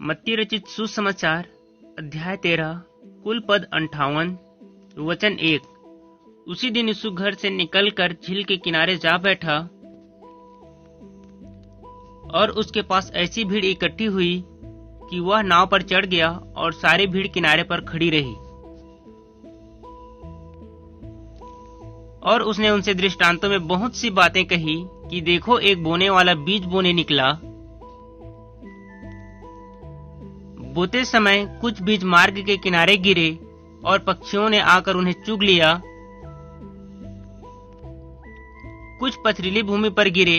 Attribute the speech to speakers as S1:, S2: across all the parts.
S1: मत्ती रचित सुसमाचार अध्याय 13 कुल पद 58 वचन 1। उसी दिन यीशु घर से निकलकर झील के किनारे जा बैठा और उसके पास ऐसी भीड़ इकट्ठी हुई कि वह नाव पर चढ़ गया और सारी भीड़ किनारे पर खड़ी रही। और उसने उनसे दृष्टांतों में बहुत सी बातें कही कि देखो, एक बोने वाला बीज बोने निकला। बोते समय कुछ बीज मार्ग के किनारे गिरे और पक्षियों ने आकर उन्हें चुग लिया। कुछ पथरीली भूमि पर गिरे,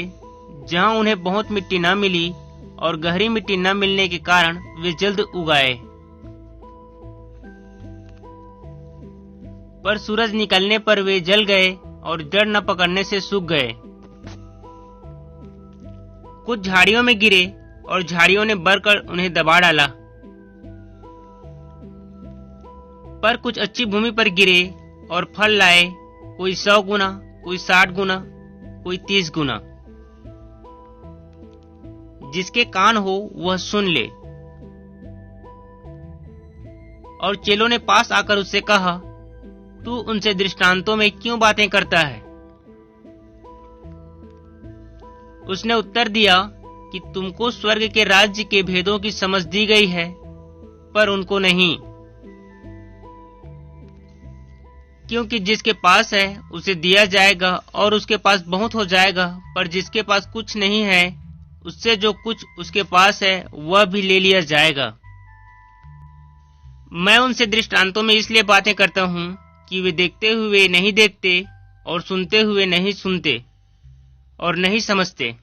S1: जहां उन्हें बहुत मिट्टी न मिली, और गहरी मिट्टी न मिलने के कारण वे जल्द उगाए। पर सूरज निकलने पर वे जल गए और जड़ न पकड़ने से सूख गए। कुछ झाड़ियों में गिरे और झाड़ियों ने बढ़कर उन्हें दबा डाला। पर कुछ अच्छी भूमि पर गिरे और फल लाए, कोई 100 गुना, कोई 60 गुना, कोई 30 गुना। जिसके कान हो वह सुन ले। और चेलों ने पास आकर उससे कहा, तू उनसे दृष्टांतों में क्यों बातें करता है? उसने उत्तर दिया कि तुमको स्वर्ग के राज्य के भेदों की समझ दी गई है, पर उनको नहीं। क्योंकि जिसके पास है उसे दिया जाएगा और उसके पास बहुत हो जाएगा, पर जिसके पास कुछ नहीं है उससे जो कुछ उसके पास है वह भी ले लिया जाएगा। मैं उनसे दृष्टांतों में इसलिए बातें करता हूँ कि वे देखते हुए नहीं देखते और सुनते हुए नहीं सुनते और नहीं समझते।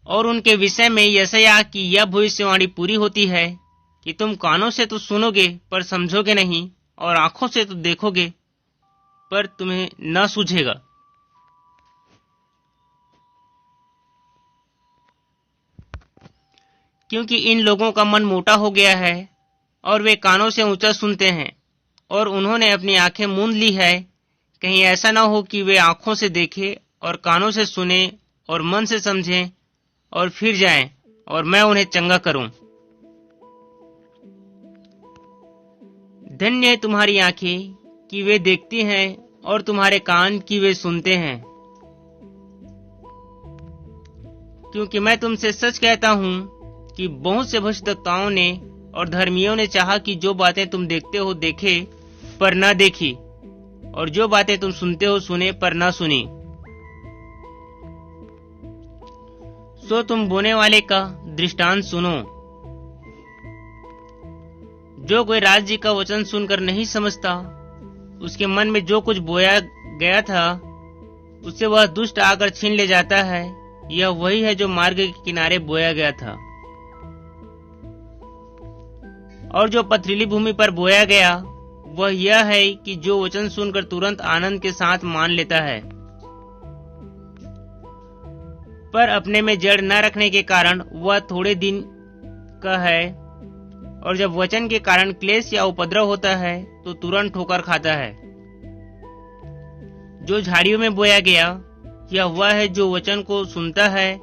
S1: और उनके विषय में यशायाह की यह भविष्यवाणी पूरी होती है कि तुम कानों से तो सुनोगे पर समझोगे नहीं, और आंखों से तो देखोगे पर तुम्हें न सूझेगा। क्योंकि इन लोगों का मन मोटा हो गया है और वे कानों से ऊंचा सुनते हैं और उन्होंने अपनी आंखें मूंद ली है। कहीं ऐसा न हो कि वे आंखों से देखें और कानों से सुने और मन से समझें और फिर जाएं और मैं उन्हें चंगा करूं। धन्य है तुम्हारी आंखें कि वे देखती हैं और तुम्हारे कान कि वे सुनते हैं। क्योंकि मैं तुमसे सच कहता हूं कि बहुत से भविष्यद्वक्ताओं ने और धर्मियों ने चाहा कि जो बातें तुम देखते हो देखे पर न देखी, और जो बातें तुम सुनते हो सुने पर न सुनी। सो तुम बोने वाले का दृष्टांत सुनो। जो कोई राज्य का वचन सुनकर नहीं समझता, उसके मन में जो कुछ बोया गया था उससे वह दुष्ट आकर छीन ले जाता है। यह वही है जो मार्ग के किनारे बोया गया था। और जो पथरीली भूमि पर बोया गया वह यह है कि जो वचन सुनकर तुरंत आनंद के साथ मान लेता है, पर अपने में जड़ न रखने के कारण वह थोड़े दिन का है, और जब वचन के कारण क्लेश या उपद्रव होता है तो तुरंत ठोकर खाता है। जो झाड़ियों में बोया गया यह वह है जो वचन को सुनता है,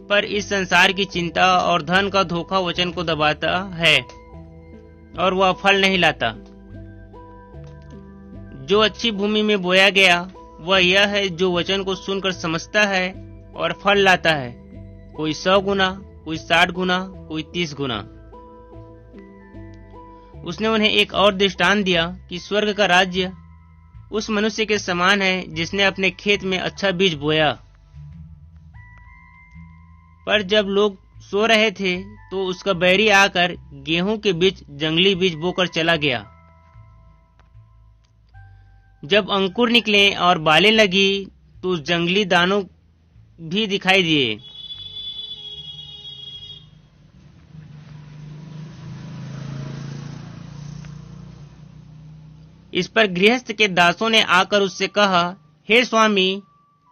S1: पर इस संसार की चिंता और धन का धोखा वचन को दबाता है और वह फल नहीं लाता। जो अच्छी भूमि में बोया गया वह यह है जो वचन को सुनकर समझता है और फल लाता है, कोई 100 गुना, कोई 60 गुना, कोई 30 गुना। उसने उन्हें एक और दृष्टांत दिया कि स्वर्ग का राज्य उस मनुष्य के समान है जिसने अपने खेत में अच्छा बीज बोया। पर जब लोग सो रहे थे तो उसका बैरी आकर गेहूं के बीच जंगली बीज बोकर चला गया। जब अंकुर निकले और बालें लगी तो उस जंगली दानों भी दिखाई दिए। इस पर गृहस्थ के दासों ने आकर उससे कहा, हे स्वामी,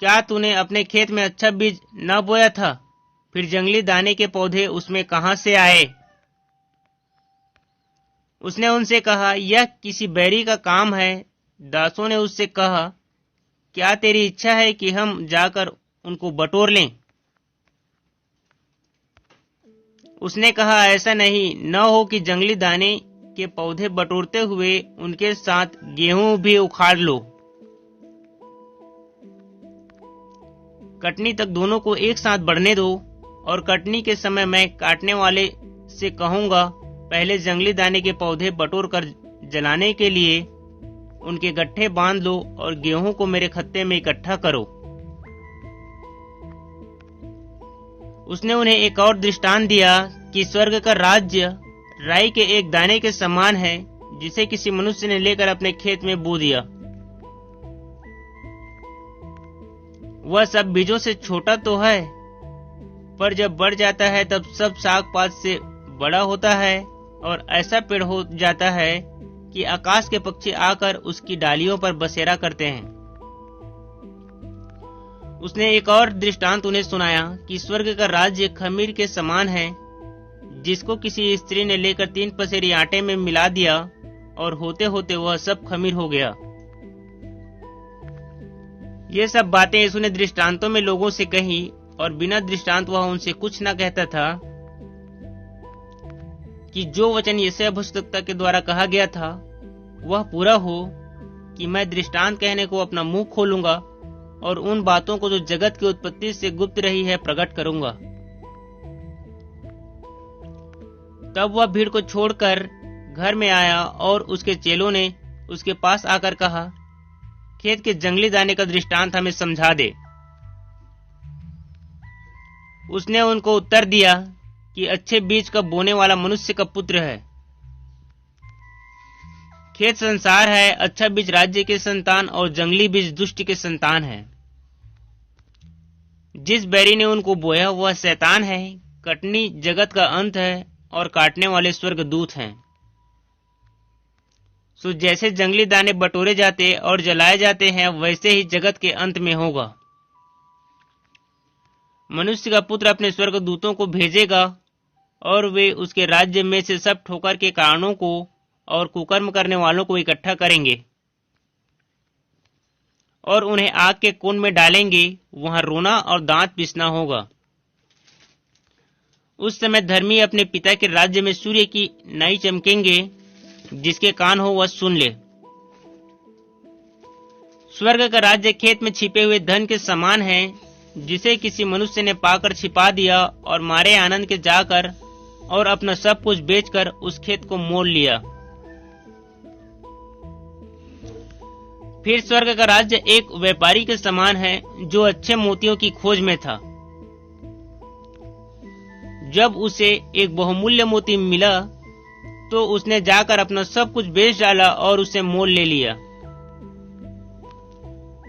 S1: क्या तूने अपने खेत में अच्छा बीज न बोया था? फिर जंगली दाने के पौधे उसमें कहां से आए? उसने उनसे कहा, यह किसी बैरी का काम है। दासों ने उससे कहा, क्या तेरी इच्छा है कि हम जाकर उनको बटोर लें? उसने कहा, ऐसा नहीं न हो कि जंगली दाने के पौधे बटोरते हुए उनके साथ गेहूं भी उखाड़ लो। कटनी तक दोनों को एक साथ बढ़ने दो और कटनी के समय मैं काटने वाले से कहूंगा, पहले जंगली दाने के पौधे बटोर कर जलाने के लिए उनके गट्ठे बांध लो और गेहूं को मेरे खत्ते में इकट्ठा करो। उसने उन्हें एक और दृष्टांत दिया कि स्वर्ग का राज्य राई के एक दाने के समान है, जिसे किसी मनुष्य ने लेकर अपने खेत में बो दिया। वह सब बीजों से छोटा तो है, पर जब बढ़ जाता है तब सब साग पात से बड़ा होता है और ऐसा पेड़ हो जाता है कि आकाश के पक्षी आकर उसकी डालियों पर बसेरा करते हैं। उसने एक और दृष्टांत उन्हें सुनाया कि स्वर्ग का राज्य खमीर के समान है, जिसको किसी स्त्री ने लेकर 3 पसेरी आटे में मिला दिया और होते होते वह सब खमीर हो गया। ये सब बातें यीशु ने दृष्टांतों में लोगों से कही और बिना दृष्टांत वह उनसे कुछ न कहता था, कि जो वचन यशायाह भविष्यद्वक्ता के द्वारा कहा गया था वह पूरा हो कि मैं दृष्टांत कहने को अपना मुंह खोलूंगा और उन बातों को जो जगत की उत्पत्ति से गुप्त रही है प्रकट करूंगा। तब वह भीड़ को छोड़कर घर में आया और उसके चेलों ने उसके पास आकर कहा, खेत के जंगली दाने का दृष्टांत हमें समझा दे। उसने उनको उत्तर दिया कि अच्छे बीज का बोने वाला मनुष्य का पुत्र है। खेत संसार है, अच्छा बीज राज्य के संतान और जंगली बीज दुष्ट के संतान है। जिस बैरी ने उनको बोया वह शैतान है। कटनी जगत का अंत है और काटने वाले स्वर्गदूत हैं। सो जैसे जंगली दाने बटोरे जाते और जलाए जाते हैं, वैसे ही जगत के अंत में होगा। मनुष्य का पुत्र अपने स्वर्गदूतों को भेजेगा और वे उसके राज्य में से सब ठोकर के कारणों को और कुकर्म करने वालों को इकट्ठा करेंगे और उन्हें आग के कुंड में डालेंगे। वहां रोना और दांत पीसना होगा। उस समय धर्मी अपने पिता के राज्य में सूर्य की नाई चमकेंगे। जिसके कान हो वह सुन ले। स्वर्ग का राज्य खेत में छिपे हुए धन के समान है, जिसे किसी मनुष्य ने पाकर छिपा दिया और मारे आनंद के जाकर और अपना सब कुछ बेचकर उस खेत को मोल लिया। फिर स्वर्ग का राज्य एक व्यापारी के समान है, जो अच्छे मोतियों की खोज में था। जब उसे एक बहुमूल्य मोती मिला तो उसने जाकर अपना सब कुछ बेच डाला और उसे मोल ले लिया।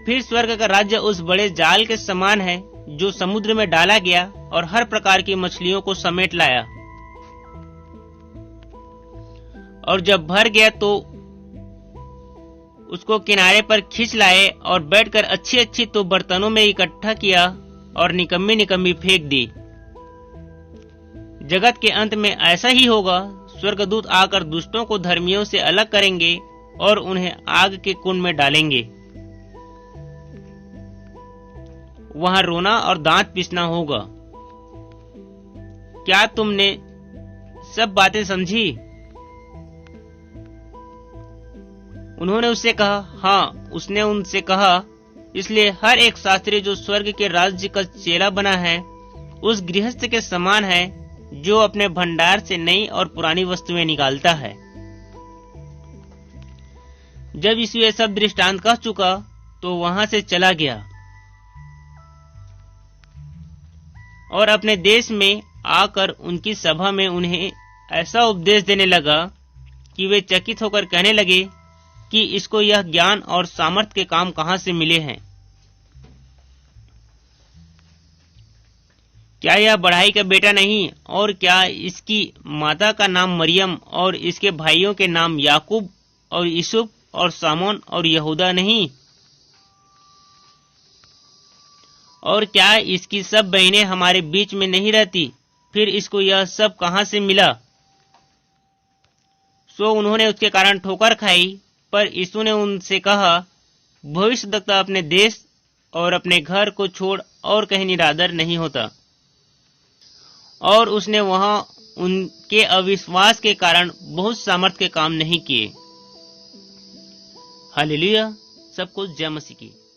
S1: फिर स्वर्ग का राज्य उस बड़े जाल के समान है, जो समुद्र में डाला गया और हर प्रकार की मछलियों को समेट लाया। और जब भर गया तो उसको किनारे पर खींच लाए और बैठकर अच्छी अच्छी तो बर्तनों में इकट्ठा किया और निकम्मी निकम्मी फेंक दी। जगत के अंत में ऐसा ही होगा। स्वर्गदूत आकर दुष्टों को धर्मियों से अलग करेंगे और उन्हें आग के कुंड में डालेंगे। वहां रोना और दांत पीसना होगा। क्या तुमने सब बातें समझी? उन्होंने उससे कहा, हाँ। उसने उनसे कहा, इसलिए हर एक शास्त्री जो स्वर्ग के राज्य का चेला बना है, उस गृहस्थ के समान है जो अपने भंडार से नई और पुरानी वस्तुएं निकालता है। जब यीशु ये सब दृष्टांत कह चुका तो वहां से चला गया और अपने देश में आकर उनकी सभा में उन्हें ऐसा उपदेश देने लगा कि वे चकित होकर कहने लगे कि इसको यह ज्ञान और सामर्थ के काम कहां से मिले हैं। क्या यह बढ़ाई का बेटा नहीं? और क्या इसकी माता का नाम मरियम और इसके भाइयों के नाम याकूब और यूसुफ और सामोन और यहूदा नहीं? और क्या इसकी सब बहनें हमारे बीच में नहीं रहती? फिर इसको यह सब कहां से मिला? सो उन्होंने उसके कारण ठोकर खाई। पर यीशु ने उनसे कहा, भविष्यद्वक्ता अपने देश और अपने घर को छोड़ और कहीं निरादर नहीं होता। और उसने वहां उनके अविश्वास के कारण बहुत सामर्थ्य के काम नहीं किए। हालेलुया। सबको जय मसीह की।